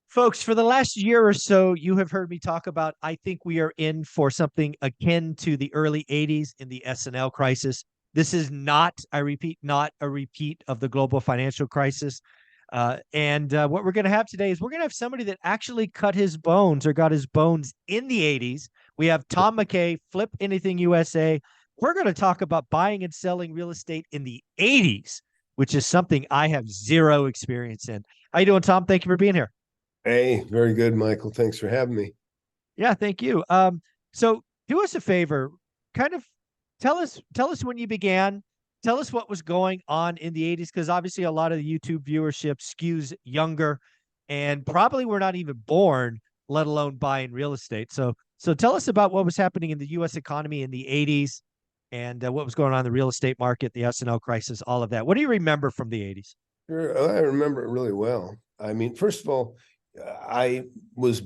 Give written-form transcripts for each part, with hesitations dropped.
Folks, for the last year or so, you have heard me talk about I think we are in for something akin to the early 80s in the S&L crisis. This is not, I repeat, not a repeat of the global financial crisis. And what we're going to have today is we're going to have somebody that actually cut his bones or got his bones in the 80s. We have Tom McKay, Flip Anything USA. We're going to talk about buying and selling real estate in the 80s, which is something I have zero experience in. How you doing, Tom? Thank you for being here. Hey, very good, Michael. Thanks for having me. Yeah, thank you. So do us a favor, kind of tell us when you began, tell us what was going on in the 80s, because obviously a lot of the YouTube viewership skews younger and probably we're not even born, let alone buying real estate. So tell us about what was happening in the US economy in the 80s and what was going on in the real estate market, the S&L crisis, all of that. What do you remember from the 80s? Sure, I remember it really well. I mean, first of all, I was,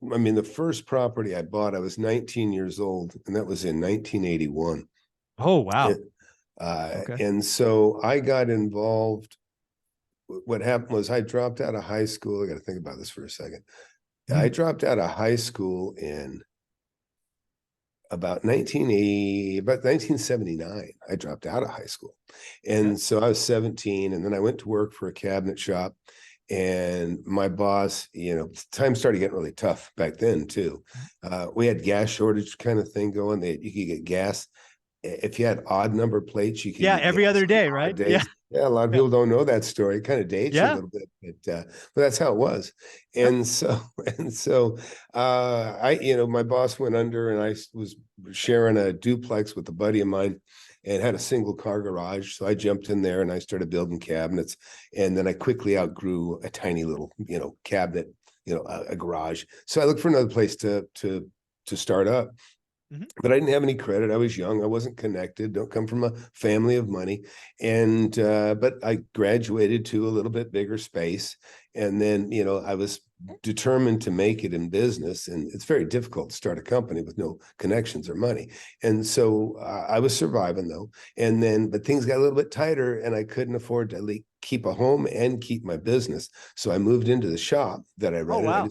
the first property I bought, I was 19 years old, and that was in 1981. Oh, wow. And, Okay. and so I got involved. What happened was I dropped out of high school. I got to think about this for a second. I Mm. dropped out of high school in about 1980, about 1979. I dropped out of high school. Okay. And so I was 17, and then I went to work for a cabinet shop. And my boss, time started getting really tough back then too. We had gas shortage kind of thing going. You could get gas if you had odd number plates. You could Yeah, get every gas other on day, odd right? Yeah. days. Yeah, a lot of Yeah. people don't know that story. It kind of dates you a Yeah. little bit, but that's how it was. Sure. And so my boss went under, and I was sharing a duplex with a buddy of mine and had a single car garage. So I jumped in there and I started building cabinets. And then I quickly outgrew a tiny little, cabinet, a garage. So I looked for another place to start up. Mhm. But I didn't have any credit. I was young. I wasn't connected. Don't come from a family of money. And but I graduated to a little bit bigger space. And then, I was determined to make it in business. And it's very difficult to start a company with no connections or money. And so I was surviving though. And then, but things got a little bit tighter, and I couldn't afford to keep a home and keep my business. So I moved into the shop that I Oh, rented. wow.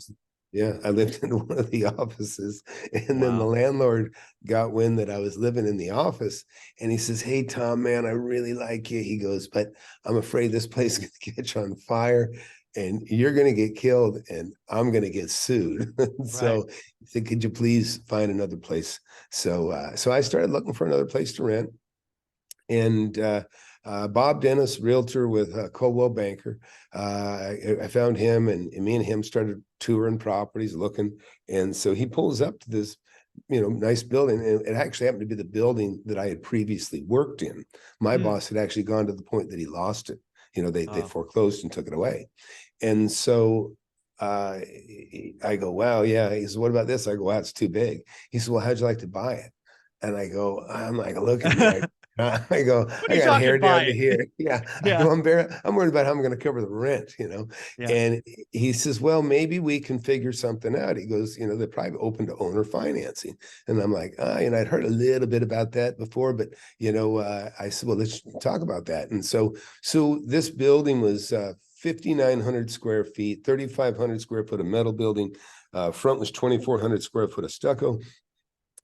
I lived in one of the offices, and then the Wow. landlord got wind that I was living in the office, and he says, "Hey, Tom, man, I really like you." He goes, "But I'm afraid this place is going to catch on fire, and you're going to get killed, and I'm going to get sued." Right. So he said, "Could you please find another place?" So I started looking for another place to rent, and Bob Dennis, realtor with Coldwell Banker. I found him, and me and him started touring properties, looking. And so he pulls up to this, nice building. And it actually happened to be the building that I had previously worked in. My Mm. boss had actually gone to the point that he lost it. They Oh, foreclosed and took it away. And so I go, "Wow, yeah." He says, "What about this?" I go, "Wow, it's too big." He says, "Well, how'd you like to buy it?" And I go, "I'm like, look at me." what I go, are "I you got hair talking down to buying? here." Yeah. I Yeah. go, I'm worried about how I'm going to cover the rent. Yeah. And he says, "Well, maybe we can figure something out." He goes, "They're probably open to owner financing." And I'm like, I'd heard a little bit about that before, but, I said, "Well, let's talk about that." And so this building was 5,900 square feet, 3,500 square foot of metal building. Front was 2,400 square foot of stucco.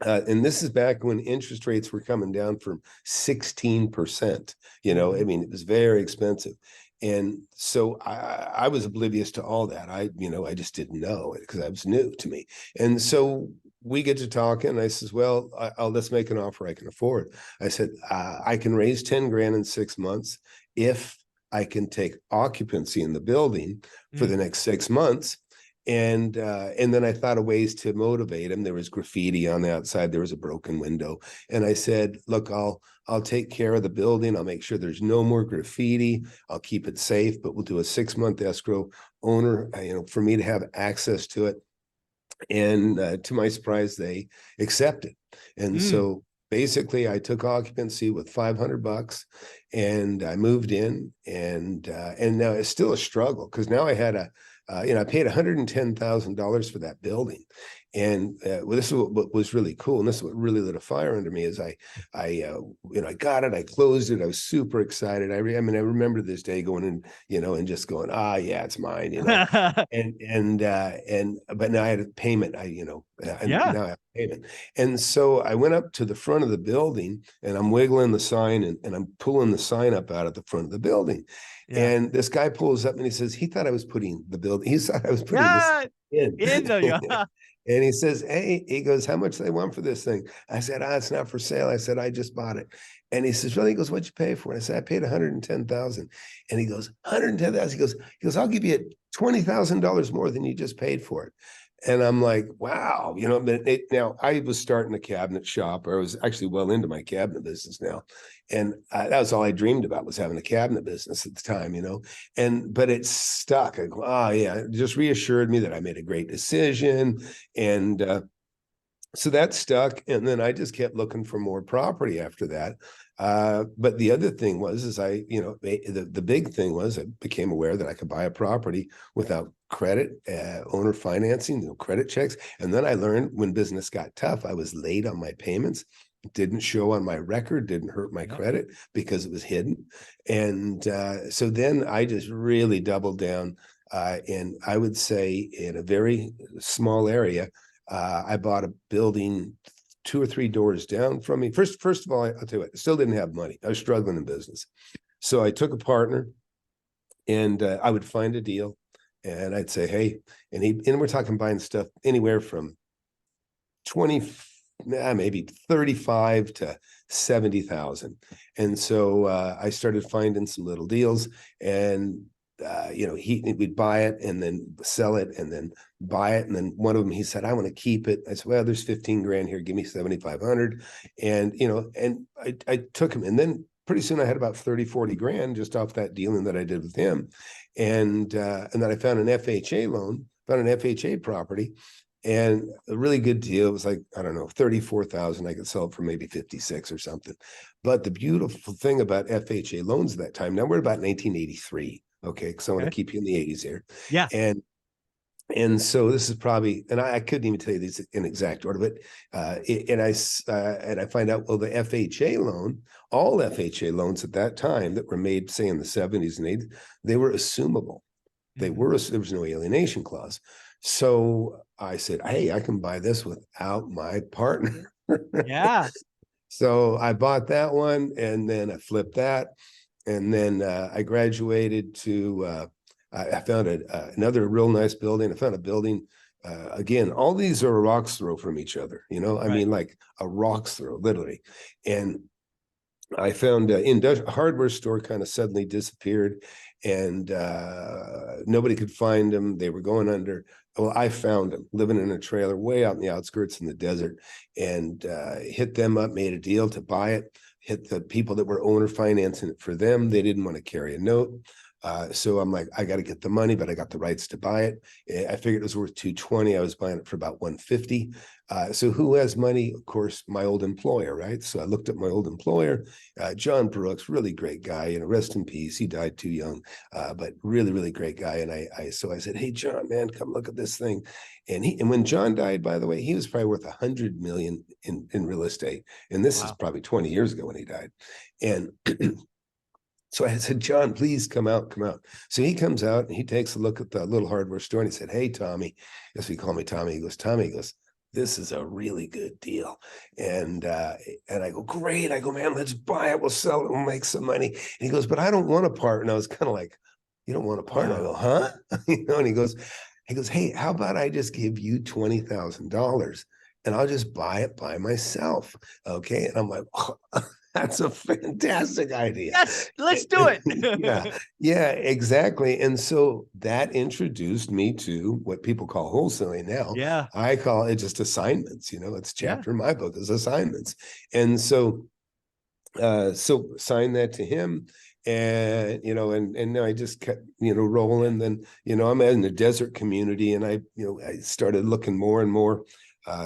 And this is back when interest rates were coming down from 16%. Mhm. It was very expensive. And so I was oblivious to all that. I just didn't know it because I was new to me. And so we get to talking, and I says, "Well, let's make an offer I can afford." I said, "I can raise 10 grand in 6 months if I can take occupancy in the building for the Mm. next 6 months." And then I thought of ways to motivate him. There was graffiti on the outside. There was a broken window. And I said, "Look, I'll take care of the building. I'll make sure there's no more graffiti. I'll keep it safe, but we'll do a 6 month escrow owner, for me to have access to it." And to my surprise, they accepted. And Mm. so basically I took occupancy with $500, and I moved in. And now it's still a struggle because now I had I paid $110,000 for that building. And well, this is what was really cool, and this is what really lit a fire under me. Is I got it, I closed it, I was super excited. I mean, I remember this day going in, and just going, yeah, it's mine, and but now I had a payment. Yeah. Now I have payment, and so I went up to the front of the building, and I'm wiggling the sign, and I'm pulling the sign up out at the front of the building, Yeah. and this guy pulls up and he says he thought I was putting the building. He thought I was putting this Yeah. in. In the yeah. And he says, hey, he goes, how much do they want for this thing? I said, it's not for sale. I said, I just bought it. And he says, really? He goes, what'd you pay for it? I said, I paid 110,000. And he goes, 110,000. He goes, I'll give you $20,000 more than you just paid for it. And I'm like, wow, now I was starting a cabinet shop, or I was actually well into my cabinet business now. And that was all I dreamed about, was having a cabinet business at the time, but it stuck. I go, yeah, it just reassured me that I made a great decision. And so that stuck. And then I just kept looking for more property after that. But the other thing was, the big thing was I became aware that I could buy a property without credit, owner financing, credit checks. And then I learned when business got tough, I was late on my payments. It didn't show on my record, didn't hurt my credit because it was hidden. And so then I just really doubled down. And I would say in a very small area, I bought a building 2 or 3 doors down from me. First of all, I'll tell you what, I still didn't have money. I was struggling in business. So I took a partner, and I would find a deal, and I'd say, hey, and we're talking buying stuff anywhere from 20, maybe 35 to 70,000. And so I started finding some little deals, and we'd buy it and then sell it and then buy it. And then one of them, he said, I want to keep it. I said, well, there's 15 grand here. Give me 7,500. And, and I took him. And then pretty soon I had about 30, 40 grand just off that dealing that I did with him. And then I found an FHA loan, found an FHA property, and a really good deal. It was like, I don't know, 34,000. I could sell it for maybe 56 or something. But the beautiful thing about FHA loans at that time, now we're about 1983. Okay, because I want to keep you in the 80s here. Yeah. And so this is probably, and I couldn't even tell you these in exact order, but and I find out, well, the FHA loan, all FHA loans at that time that were made, say in the 70s and 80s, they were assumable. There was no alienation clause. So I said, hey, I can buy this without my partner. Yeah. So I bought that one, and then I flipped that. And then I graduated to, I found another real nice building. I found a building, again, all these are a rock's throw from each other, I mean, like a rock's throw, literally. And I found a hardware store kind of suddenly disappeared, and nobody could find them. They were going under. Well, I found them living in a trailer way out in the outskirts in the desert, and hit them up, made a deal to buy it. Hit the people that were owner financing it for them. They didn't want to carry a note. So I'm like, I got to get the money, but I got the rights to buy it. I figured it was worth 220. I was buying it for about 150. So who has money? Of course, my old employer, right? So I looked at my old employer, John Brooks, really great guy, rest in peace. He died too young, but really, really great guy. And so I said, hey, John, man, come look at this thing. And when John died, by the way, he was probably worth 100 million in real estate. And this is probably 20 years ago when he died. And so I said, John, please come out. So he comes out and he takes a look at the little hardware store, and he said, hey, Tommy, yes, he called me Tommy. He goes, this is a really good deal. And I go, great. I go, man, let's buy it. We'll sell it. We'll make some money. And he goes, but I don't want a part. And I was kind of like, you don't want a part? I go, huh? And he goes, hey, how about I just give you $20,000 and I'll just buy it by myself. Okay. And I'm like, oh, that's a fantastic idea. Yes, let's do it. Yeah, exactly. And so that introduced me to what people call wholesaling now. Yeah. I call it just assignments. It's chapter in my book is assignments. And so signed that to him. And and I just kept rolling. Then I'm in the desert community, and I started looking more and more.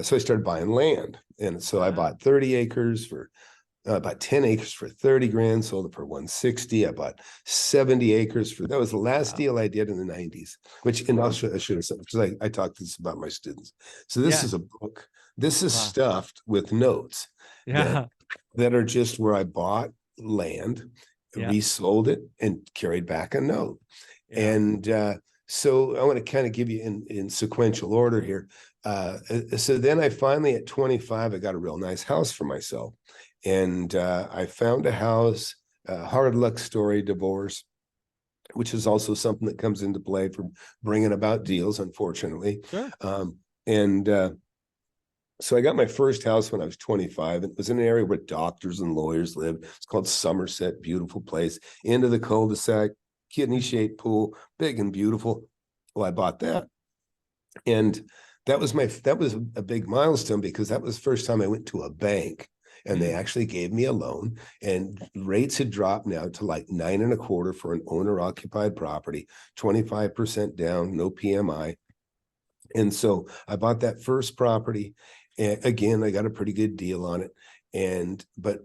So I started buying land, and so I bought 30 acres for I bought 10 acres for 30 grand, sold it for 160. I bought 70 acres for, that was the last deal I did in the 90s, which, and I should have said, because I talked this about my students. So this Yeah. is a book. This is Wow. stuffed with notes that Yeah. that are just where I bought land, Yeah. resold it, and carried back a note. Yeah. And so I want to kind of give you in sequential order here. So then I finally, at 25, I got a real nice house for myself. And I found a house, hard luck story, divorce, which is also something that comes into play for bringing about deals, unfortunately. Sure. And so I got my first house when I was 25. It was in an area where doctors and lawyers live. It's called Somerset, beautiful place. Into the cul-de-sac, kidney-shaped pool, big and beautiful. Well, I bought that. And that was a big milestone, because that was the first time I went to a bank and they actually gave me a loan, and rates had dropped now to like 9.25% for an owner-occupied property, 25% down, no PMI. And so I bought that first property. And again, I got a pretty good deal on it. But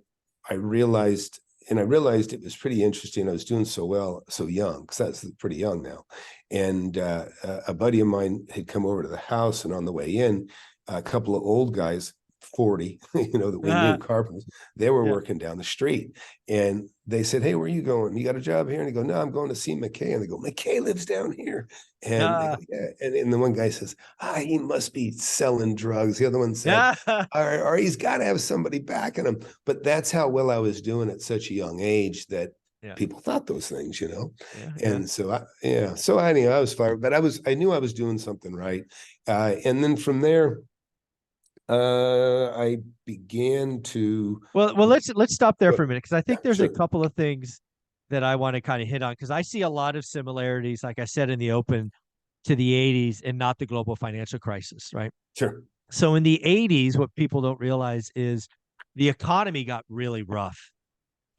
I realized it was pretty interesting. I was doing so well, so young, because that's pretty young now. And a buddy of mine had come over to the house, and on the way in, a couple of old guys, 40, that we knew, carpenters, they were Yeah. working down the street. And they said, "Hey, where are you going? You got a job here?" And they go, "No, I'm going to see McKay." And they go, "McKay lives down here." And they go, "Yeah." And the one guy says, "He must be selling drugs." The other one said, Yeah. or he's got to have somebody backing him. But that's how well I was doing at such a young age, that Yeah. people thought those things, Yeah. And so so anyway, I was fired, but I knew I was doing something right. And then from there, I began to, Well, let's stop there but for a minute, because I yeah, think there's a sure, couple of things that I want to kind of hit on, because I see a lot of similarities, like I said in the open, to the 80s and not the global financial crisis, right? sure. So in the 80s, what people don't realize is the economy got really rough,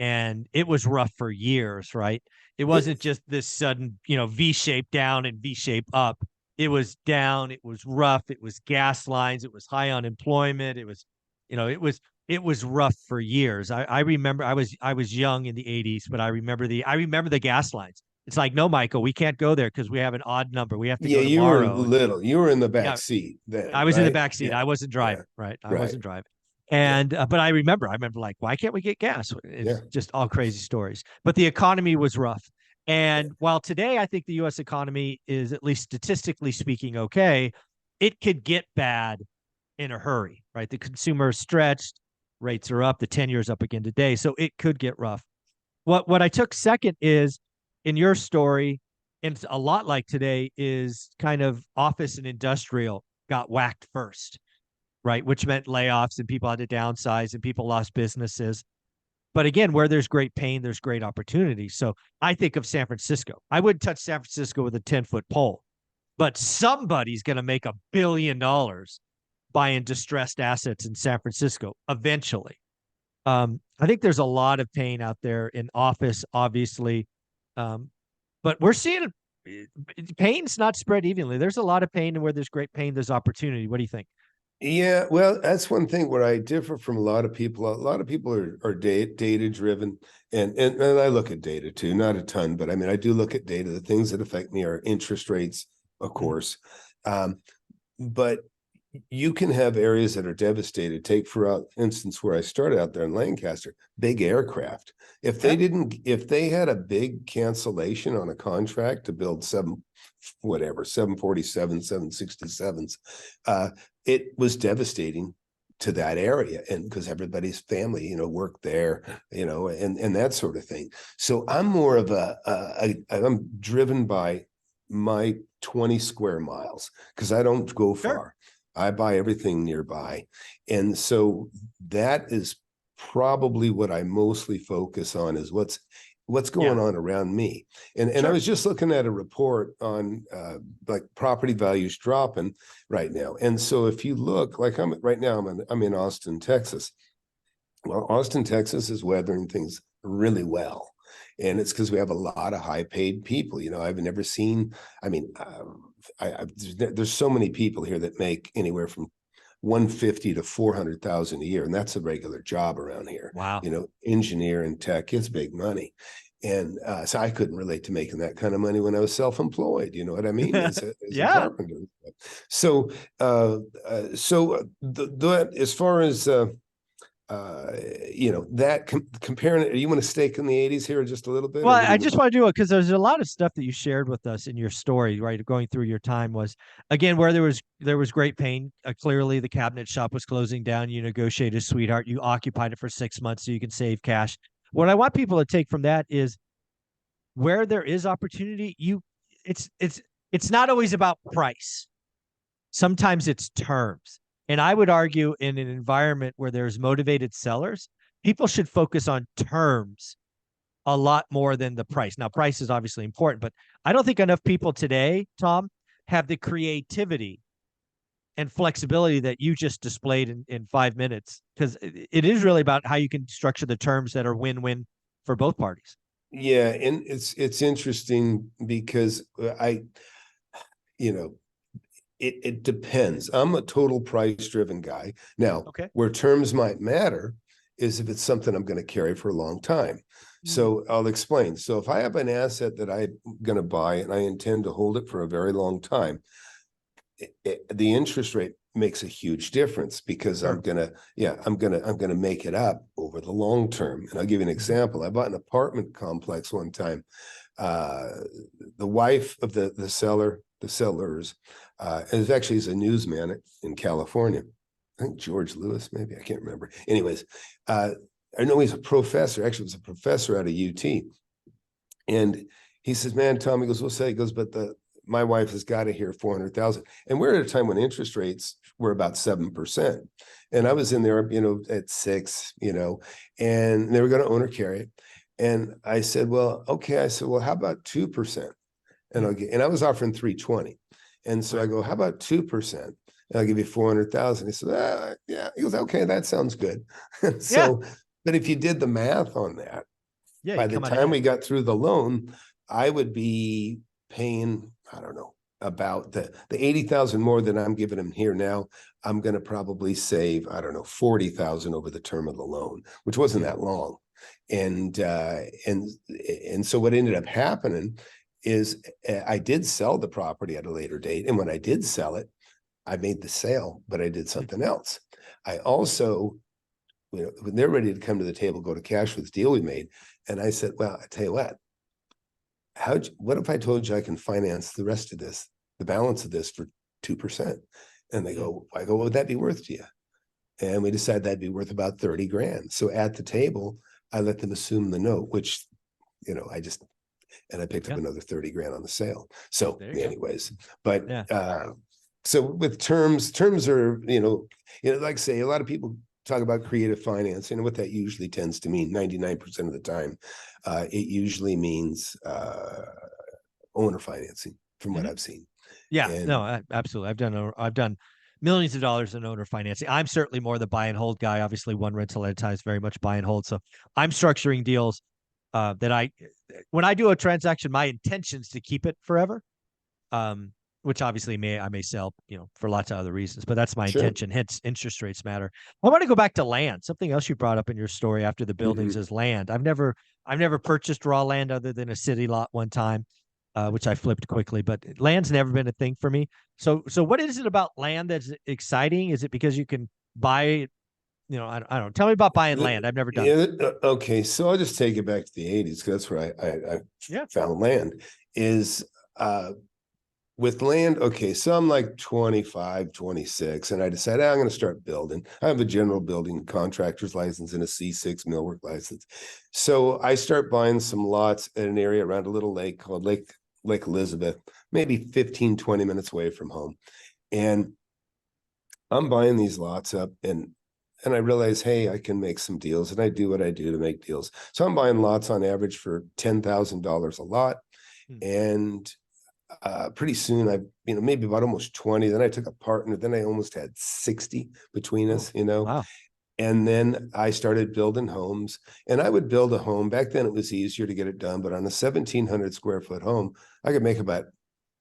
and it was rough for years, right? It wasn't just this sudden, V shape down and V shape up. It was down, it was rough, it was gas lines, it was high unemployment, it was, it was rough for years. I remember I was young in the 80s, but I remember the gas lines. It's like, no, Michael, we can't go there because we have an odd number. We have to Yeah, go you were tomorrow. And little. You were in the back yeah, seat then, I was in the right? back seat. Yeah, I wasn't yeah, driving, right? I right. wasn't driving. Yeah, And but I remember like, why can't we get gas? yeah. It's just all crazy stories. But the economy was rough. And while today I think the US economy is, at least statistically speaking, okay, it could get bad in a hurry, right? The consumer is stretched, rates are up, the 10 years up again today. So it could get rough. What I took second is, in your story, and it's a lot like today, is kind of office and industrial got whacked first, right? Which meant layoffs, and people had to downsize, and people lost businesses. But again, where there's great pain, there's great opportunity. So I think of San Francisco. I wouldn't touch San Francisco with a 10-foot pole, but somebody's going to make $1 billion buying distressed assets in San Francisco eventually. I think there's a lot of pain out there in office, obviously. But we're seeing pain's not spread evenly. There's a lot of pain, and where there's great pain, there's opportunity. What do you think? Yeah, well, that's one thing where I differ from a lot of people. A lot of people are data driven, and I look at data too, not a ton, but I mean, I do look at data. The things that affect me are interest rates, of course. But you can have areas that are devastated. Take, for instance, where I started out there in Lancaster, big aircraft. If Yeah. they had a big cancellation on a contract to build 747, 767s, it was devastating to that area, and because everybody's family, worked there, and that sort of thing. So I'm more of I'm driven by my 20 square miles, because I don't go Sure. far. I buy everything nearby. And so that is probably what I mostly focus on, is what's going Yeah. on around me. And I Sure. was just looking at a report on like property values dropping right now. And so if you look, like I'm in Austin, Texas. Well, Austin, Texas is weathering things really well. And it's because we have a lot of high paid people. I've never seen, I mean, there's so many people here that make anywhere from 150 to 400,000 a year, and that's a regular job around here. Wow. You know, engineer and tech is big money. And so I couldn't relate to making that kind of money when I was self-employed. You know what I mean? As a Yeah. carpenter. So, as far as you know, that comparing it, you want to stake in the 80s here just a little bit, Well, or what do I you want? just want to do it because there's a lot of stuff that you shared with us in your story, right? Going through your time was again where there was great pain. Clearly, the cabinet shop was closing down. You negotiated, sweetheart. You occupied it for 6 months so you can save cash. What I want people to take from that is where there is opportunity, it's not always about price. Sometimes it's terms. And I would argue in an environment where there's motivated sellers, people should focus on terms a lot more than the price. Now, price is obviously important, but I don't think enough people today, Tom, have the creativity and flexibility that you just displayed in 5 minutes, because it is really about how you can structure the terms that are win-win for both parties. Yeah, and it's interesting because you know, it depends. I'm a total price driven guy. Now, Okay. where terms might matter is if it's something I'm going to carry for a long time. So I'll explain. So if I have an asset that I'm going to buy and I intend to hold it for a very long time, the interest rate makes a huge difference because Sure. I'm gonna make it up over the long term. And I'll give you an example. I bought an apartment complex one time. The wife of the sellers, is actually is a newsman in California. I think George Lewis, maybe, I can't remember. Anyways, I know he's a professor, actually was a professor out of UT. And he says, man, Tom, he goes, we'll say, he goes, but my wife has got to hear 400,000. And we're at a time when interest rates were about 7%. And I was in there, you know, at 6, you know, and they were going to own or carry it. And I said, well, okay. I said, well, how about 2%? And I was offering 320. And so I go, how about 2%? And I'll give you 400,000. He said, yeah. He goes, okay, that sounds good. Yeah. So, but if you did the math on that, Yeah. by You the come out time ahead. we got through the loan, I would be paying, I don't know, about the 80,000 more than I'm giving him here now. I'm going to probably save, I don't know, 40,000 over the term of the loan, which wasn't Yeah. that long. And so what ended up happening is I did sell the property at a later date. And when I did sell it, I made the sale, but I did something else. I also, you know, when they're ready to come to the table, go to cash for this deal we made. And I said, well, I tell you what, what if I told you I can finance the rest of this, the balance of this for 2%? And they go, I go, what would that be worth to you? And we decided that'd be worth about 30 grand. So at the table, I let them assume the note, which, you know, and I picked up Yeah. another 30 grand on the sale. So There you go. anyways, but Yeah. so with terms are, like I say, a lot of people talk about creative financing, and what that usually tends to mean 99% of the time, it usually means owner financing from what I've seen. Yeah, And no, absolutely. I've done millions of dollars in owner financing. I'm certainly more the buy and hold guy. Obviously, one rental at a time is very much buy and hold. So I'm structuring deals that when I do a transaction, my intention is to keep it forever. Um, which obviously I may sell, for lots of other reasons, but that's my sure. intention. Hence, interest rates matter. I want to go back to land. Something else you brought up in your story after the buildings Mhm. is land. I've never purchased raw land other than a city lot one time, which I flipped quickly. But land's never been a thing for me. So what is it about land that's exciting? Is it because you can buy it? I don't know. Tell me about buying land. I've never done it. Yeah, okay, so I'll just take it back to the 80s because that's where I Yeah. found land. Is with land, okay, so I'm like 25, 26, and I decided I'm going to start building. I have a general building contractor's license and a C6 millwork license. So I start buying some lots at an area around a little lake called Lake Elizabeth, maybe 15, 20 minutes away from home. And I'm buying these lots up, and I realize, hey, I can make some deals, and I do what I do to make deals. So I'm buying lots on average for $10,000 a lot. Hmm. And pretty soon I, maybe about almost 20. Then I took a partner. Then I almost had 60 between Oh, us, wow. and then I started building homes. And I would build a home. Back then it was easier to get it done, but on a 1,700 square foot home, I could make about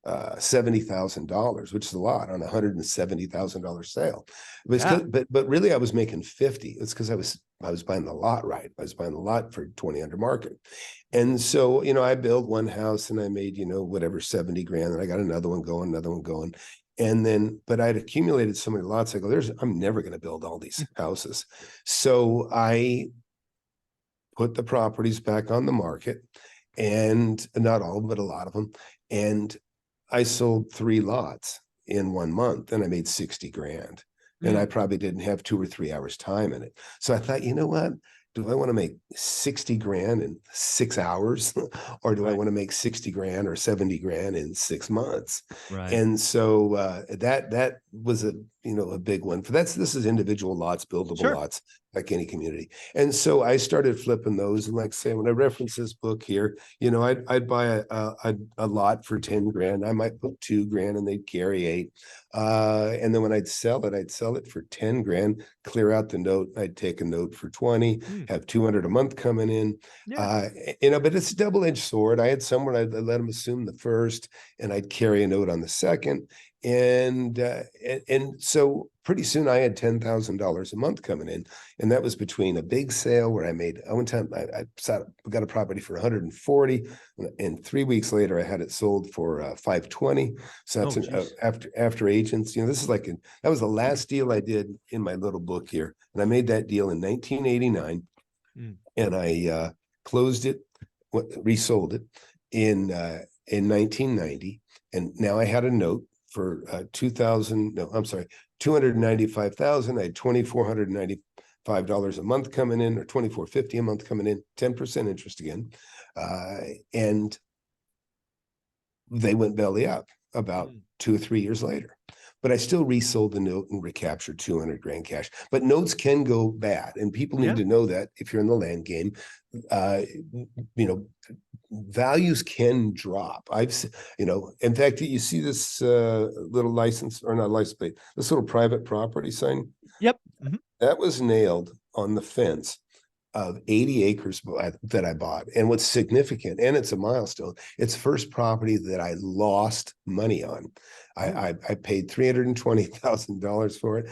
$70,000, which is a lot on a $170,000 sale. It was Yeah. but really I was making 50. It's because I was buying the lot right. I was buying the lot for 20 under market. And so, I built one house and I made, whatever, 70 grand. And I got another one going. And then, but I'd accumulated so many lots. I go, I'm never going to build all these houses. So I put the properties back on the market, and not all, but a lot of them. And I sold 3 lots in 1 month and I made 60 grand. And I probably didn't have 2 or 3 hours time in it. So I thought, you know what? Do I want to make 60 grand in 6 hours or do I want to make 60 grand or 70 grand in 6 months? Right. And so that was a big one. This is individual lots, buildable lots, like any community. And so I started flipping those. And like say, when I reference this book here, I'd buy a lot for 10 grand. I might put 2 grand and they'd carry 8. And then when I'd sell it for 10 grand, clear out the note. I'd take a note for 20, have 200 a month coming in. Yeah. But it's a double-edged sword. I had someone I'd let them assume the first, and I'd carry a note on the second. And so pretty soon I had $10,000 a month coming in. And that was between a big sale where I made, one time I got a property for 140, and 3 weeks later I had it sold for 520. So that's after agents. This is that was the last deal I did in my little book here. And I made that deal in 1989. And I closed it, resold it in 1990. And now I had a note for 295,000. I had $2,495 a month coming in, or $2,450 a month coming in, 10% interest again. And they went belly up about 2 or 3 years later. But I still resold the note and recaptured 200 grand cash. But notes can go bad, and people need to know that if you're in the land game. Values can drop. In fact, you see this little license, or not license plate, this little private property sign. Yep. That was nailed on the fence of 80 acres that I bought. And what's significant, and it's a milestone, it's first property that I lost money on. I paid $320,000 for it.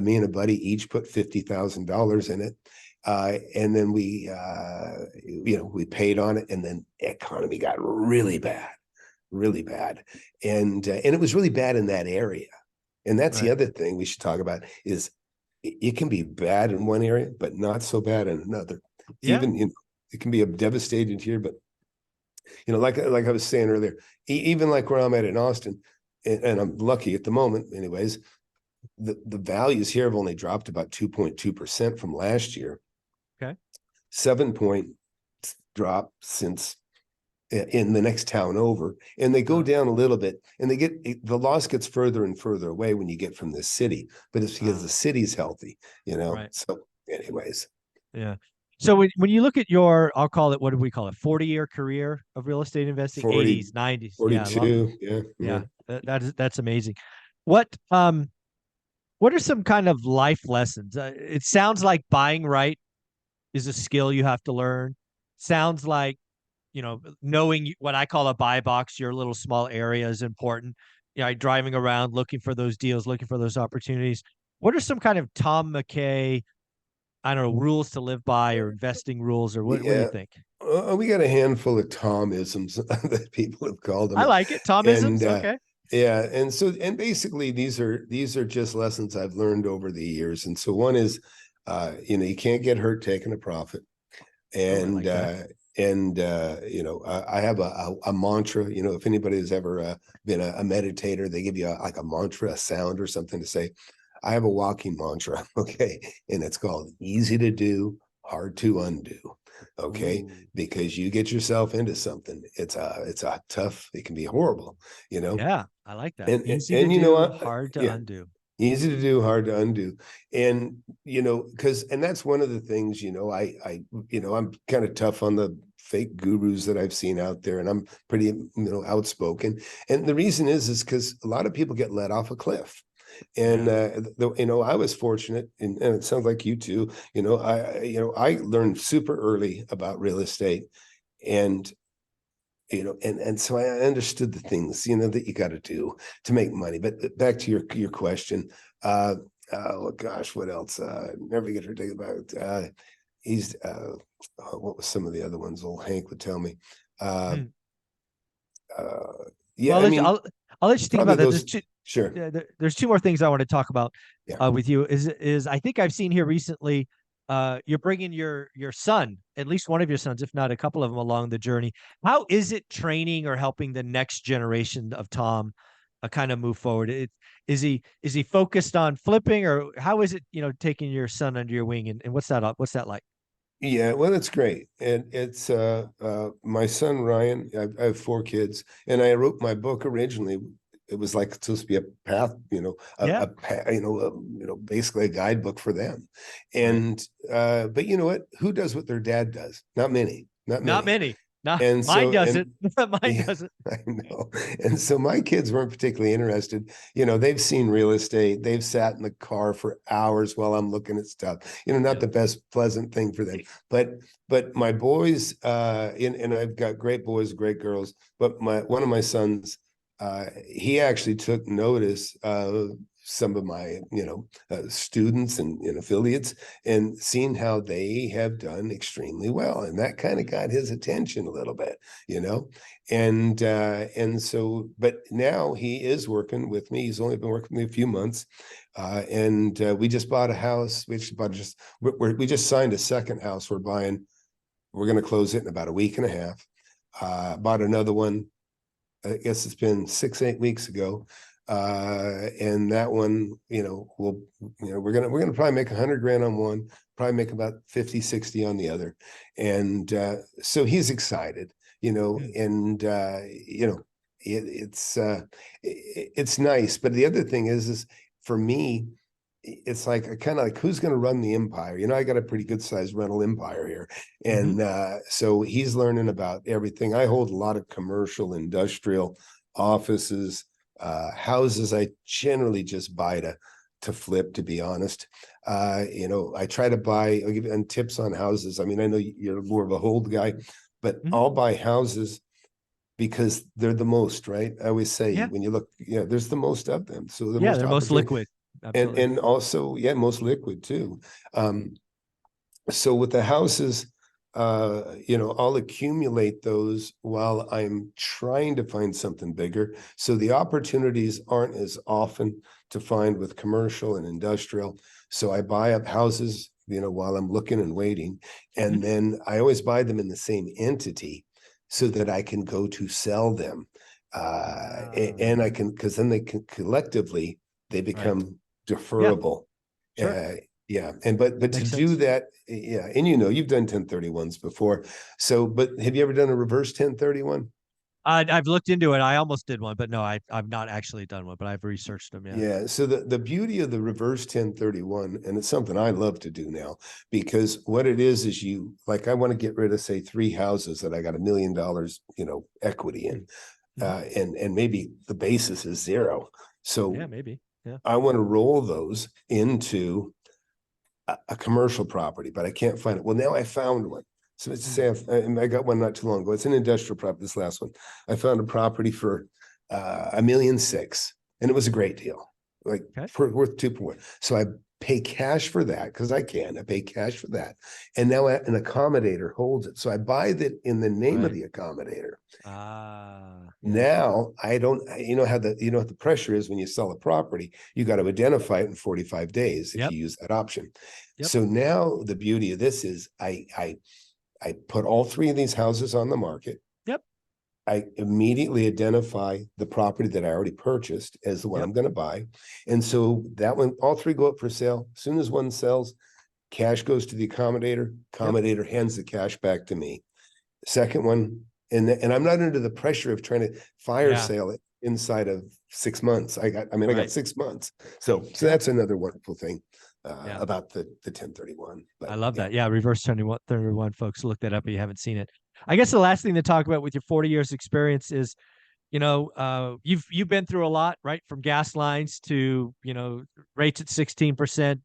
Me and a buddy each put $50,000 in it. And then we paid on it, and then the economy got really bad. And it was really bad in that area. And that's the other thing we should talk about is it can be bad in one area, but not so bad in another. Even, it can be devastated here, but like I was saying earlier, even like where I'm at in Austin, and I'm lucky at the moment anyways, the values here have only dropped about 2.2% from last year. 7-point drop since in the next town over, and they go down a little bit, and the loss gets further and further away when you get from this city, but it's because the city's healthy, so anyways. So when you look at your, I'll call it, what do we call it, 40-year career of real estate investing, 80s, 90s, 42, that's amazing. What are some kind of life lessons? It sounds like buying right is a skill you have to learn. Sounds like, knowing what I call a buy box, your little small area, is important. Driving around, looking for those deals, looking for those opportunities. What are some kind of Tom McKay, I don't know, rules to live by, or investing rules, or what do you think? We got a handful of Tom-isms that people have called them. I like it. Tom-isms. Okay. Yeah. And basically these are just lessons I've learned over the years. And so one is, you can't get hurt taking a profit. And, I have a mantra, if anybody has ever been a meditator, they give you a mantra, a sound or something to say. I have a walking mantra. Okay. And it's called easy to do, hard to undo. Okay. Ooh. Because you get yourself into something. It's a tough, it can be horrible, Yeah. I like that. Easy to do, hard to undo. Easy to do, hard to undo. And, and that's one of the things, I'm kind of tough on the fake gurus that I've seen out there, and I'm pretty, outspoken. And the reason is because a lot of people get let off a cliff. And, I was fortunate, and it sounds like you too, I learned super early about real estate, and and so I understood the things, that you got to do to make money. But back to your question, oh gosh, what else? Never get her to think about. He's what was some of the other ones? Old Hank would tell me. Uh, Hmm. yeah, Well, I mean, I'll let you think probably about that. those. Sure. There's two more things I want to talk about Yeah. with you. Is I think I've seen here recently. You're bringing your son, at least one of your sons, if not a couple of them, along the journey. How is it training or helping the next generation of Tom kind of move forward? Is he focused on flipping, or how is it taking your son under your wing, and what's that like? Yeah, well, that's great. And it's my son Ryan. I have four kids, and I wrote my book originally. It was like supposed to be a path, Yeah, basically a guidebook for them. right. And but you know what? Who does what their dad does? Not many, not Not many. many. Not And mine so, doesn't. and Mine yeah, doesn't. I know. And so my kids weren't particularly interested. They've seen real estate. They've sat in the car for hours while I'm looking at stuff. Not Yep. the best pleasant thing for them. But my boys, and I've got great boys, great girls. But one of my sons, he actually took notice of some of my students and affiliates, and seen how they have done extremely well, and that kind of got his attention a little bit, you know and so, but now he is working with me. He's only been working with me a few months, and we just bought a house. We just signed a second house we're buying. We're going to close it in about a week and a half. Bought another one, I guess it's been 6, 8 weeks ago. And that one, we're gonna probably make 100 grand on one, probably make about 50, 60 on the other. And so he's excited, Mm. and it's nice. But the other thing is for me, it's like kind of like, who's going to run the empire? I got a pretty good sized rental empire here. Mm-hmm. And so he's learning about everything. I hold a lot of commercial, industrial, offices, houses. I generally just buy to flip, to be honest. I try to buy, I'll give you tips on houses. I mean, I know you're more of a hold guy, but Mm-hmm. I'll buy houses because they're the most, right? I always say, Yeah. when you look, there's the most of them. So the Yeah, most they're most opportunity, liquid. and Absolutely. and also, yeah, most liquid too. um so with the houses, I'll accumulate those while I'm trying to find something bigger, so the opportunities aren't as often to find with commercial and industrial. So I buy up houses, while I'm looking and waiting, and Mm-hmm. then I always buy them in the same entity so that I can go to sell them. And I can, because then they can collectively, they Right. become Yeah, deferrable. sure. uh, yeah, and but to Makes do sense. that, yeah, and you've done 1031s before. So, but have you ever done a reverse 1031? I've looked into it. I almost did one, but no, I've not actually done one, but I've researched them. Yeah. Yeah, so the beauty of the reverse 1031, and it's something I love to do now, because what it is you, like, I want to get rid of, say, three houses that I got $1 million, equity in, Mm-hmm. and maybe the basis is zero. So Yeah, maybe. Yeah. I want to roll those into a commercial property, but I can't find it. Well, now I found one. So let's Mm. say I got one not too long ago. It's an industrial property. This last one, I found a property for $1.6 million, and it was a great deal, like Okay. worth 2.1. So I pay cash for that because I can. I pay cash for that, and now an accommodator holds it. So I buy that in the name of Right. the accommodator. Yeah. Now I don't, how the pressure is when you sell a property. You got to identify it in 45 days if Yep. you use that option. Yep. So now the beauty of this is I put all three of these houses on the market. Yep. I immediately identify the property that I already purchased as the one Yep. I'm going to buy. And so that one, all three go up for sale. As soon as one sells, cash goes to the accommodator. Yep. Accommodator hands the cash back to me. Second one, and I'm not under the pressure of trying to fire Yeah. sale it inside of 6 months. I got Right. 6 months. So Yeah. that's another wonderful thing Yeah. about the 1031. But I love yeah. that. Yeah. Reverse 31, folks. Look that up if you haven't seen it. I guess the last thing to talk about with your 40 years experience is, you've been through a lot, right? From gas lines to, rates at 16%,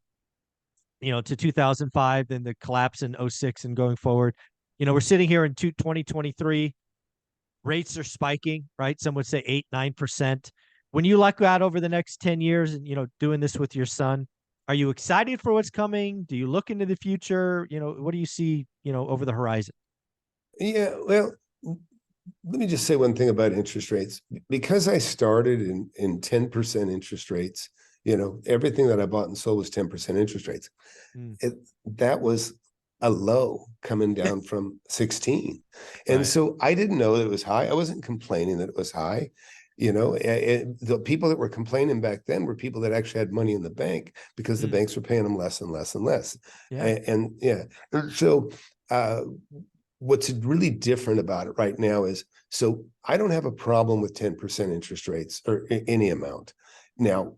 to 2005, then the collapse in '06 and going forward. We're sitting here in 2023. rates are spiking, right? Some would say 8, 9%. When you look out over the next 10 years and, doing this with your son, are you excited for what's coming? Do you look into the future? What do you see, over the horizon? Yeah, well, let me just say one thing about interest rates. Because I started in 10% interest rates, everything that I bought and sold was 10% interest rates. Mm, That was a low coming down from 16. And right. so I didn't know that it was high. I wasn't complaining that it was high. The people that were complaining back then were people that actually had money in the bank because the Mm, banks were paying them less and less and less. yeah. And yeah, so uh, what's really different about it right now is, so I don't have a problem with 10% interest rates or any amount. Now,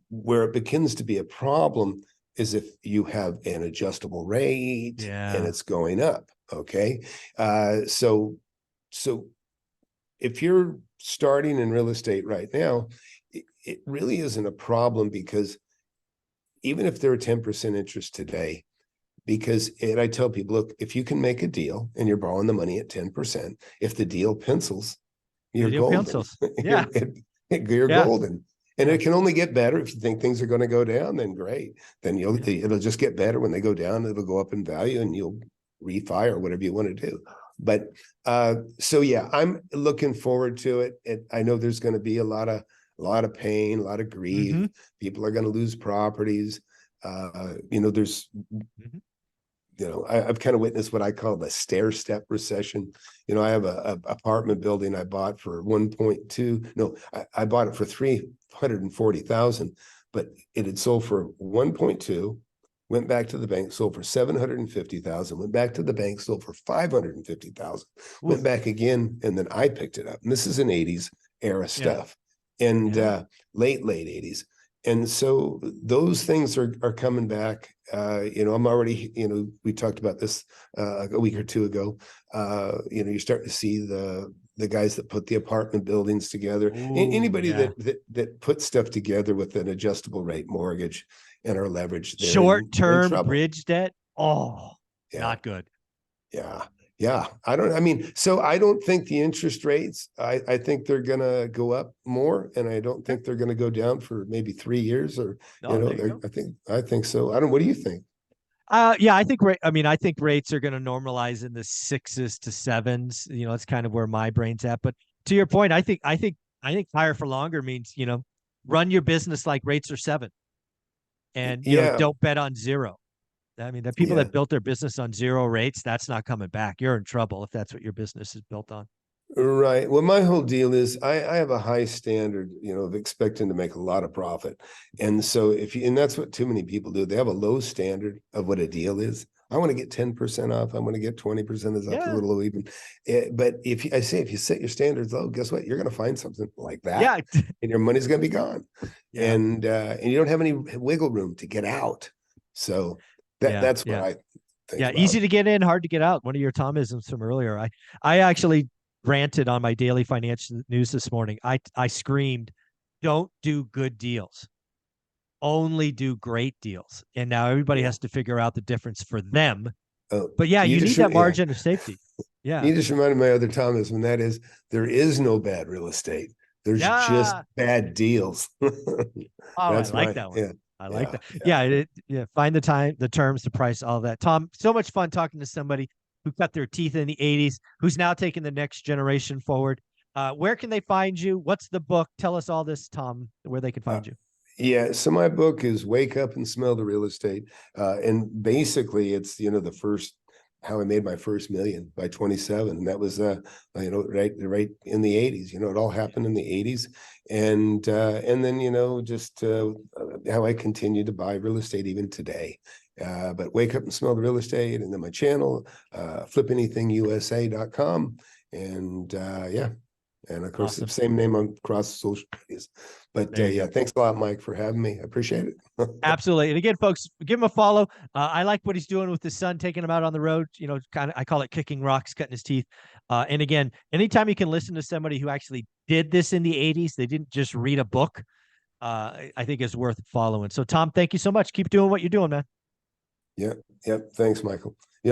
where it begins to be a problem is if you have an adjustable rate and Yeah. it's going up. Okay. So if you're starting in real estate right now, it really isn't a problem, because even if they're 10% interest today, because, and I tell people, look, if you can make a deal and you're borrowing the money at 10%, if the deal pencils, you're Video golden. pencils. Yeah. You're Yeah. golden. And Yeah. it can only get better. If you think things are going to go down, then great. Then Yeah. it'll just get better. When they go down, it'll go up in value and you'll refi or whatever you want to do. But so yeah, I'm looking forward to it. And I know there's going to be a lot of pain, a lot of grief. Mm-hmm. People are going to lose properties. There's Mm-hmm. I've kind of witnessed what I call the stair step recession. I have a apartment building I bought for 1.2. No, I bought it for 340,000, but it had sold for 1.2, went back to the bank, sold for 750,000, went back to the bank, sold for 550,000, went Oof. back again, and then I picked it up. And this is an 80s era Yeah. stuff, and Yeah. late 80s. And so those things are coming back. I'm already, we talked about this a week or two ago. You're starting to see the guys that put the apartment buildings together. Ooh, Anybody yeah. that puts stuff together with an adjustable rate mortgage and are leveraged, they're in Short-term trouble. bridge debt. Oh, Yeah. not good. Yeah. Yeah. So I don't think the interest rates, I think they're going to go up more, and I don't Okay. think they're going to go down for maybe 3 years, or, Oh, there you go. I think so. I don't, what do you think? Yeah, I think rates are going to normalize in the 6s to 7s. It's kind of where my brain's at. But to your point, I think higher for longer means, run your business like rates are 7, and Yeah. don't bet on 0. I mean, the people Yeah. that built their business on 0 rates, that's not coming back. You're in trouble if that's what your business is built on. Right. Well, my whole deal is I have a high standard, of expecting to make a lot of profit. And so and that's what too many people do. They have a low standard of what a deal is. I want to get 10% off. I want to get 20% is off, a Yeah. little low even. But if you set your standards low, guess what? You're going to find something like that, Yeah. and your money's going to be gone. Yeah. And you don't have any wiggle room to get out. So Yeah. that's what Yeah. I think Yeah. about. Easy to get in, hard to get out. One of your Thomisms from earlier. I actually ranted on my daily financial news this morning. I screamed, don't do good deals. Only do great deals. And now everybody Yeah. has to figure out the difference for them. Oh, But yeah, you you just need that yeah. margin of safety. Yeah. You just reminded my other Thomas, and that is, there is no bad real estate. There's just Yeah. bad deals. Oh, I That's like my, that one. yeah, I like yeah, that. yeah. Yeah. Find the time, the terms, the price, all that. Tom, so much fun talking to somebody who cut their teeth in the 80s, who's now taking the next generation forward. Where can they find you? What's the book? Tell us all this, Tom, where they can Uh, find you. yeah. So my book is Wake Up and Smell the Real Estate. And basically it's, the first, how I made my first million by 27. And that was, right in the 80s. It all happened in the 80s. And then, just how I continue to buy real estate even today. But Wake Up and Smell the Real Estate. And then my channel, flipanythingusa.com. And yeah. And of course, the Awesome. same name across social medias. But There you yeah, go. thanks a lot, Mike, for having me. I appreciate it. Absolutely. And again, folks, give him a follow. I like what he's doing with his son, taking him out on the road, kind of, I call it kicking rocks, cutting his teeth. And again, anytime you can listen to somebody who actually did this in the 80s, they didn't just read a book, I think is worth following. So, Tom, thank you so much. Keep doing what you're doing, man. Yeah. Yep. Thanks, Michael. Yeah.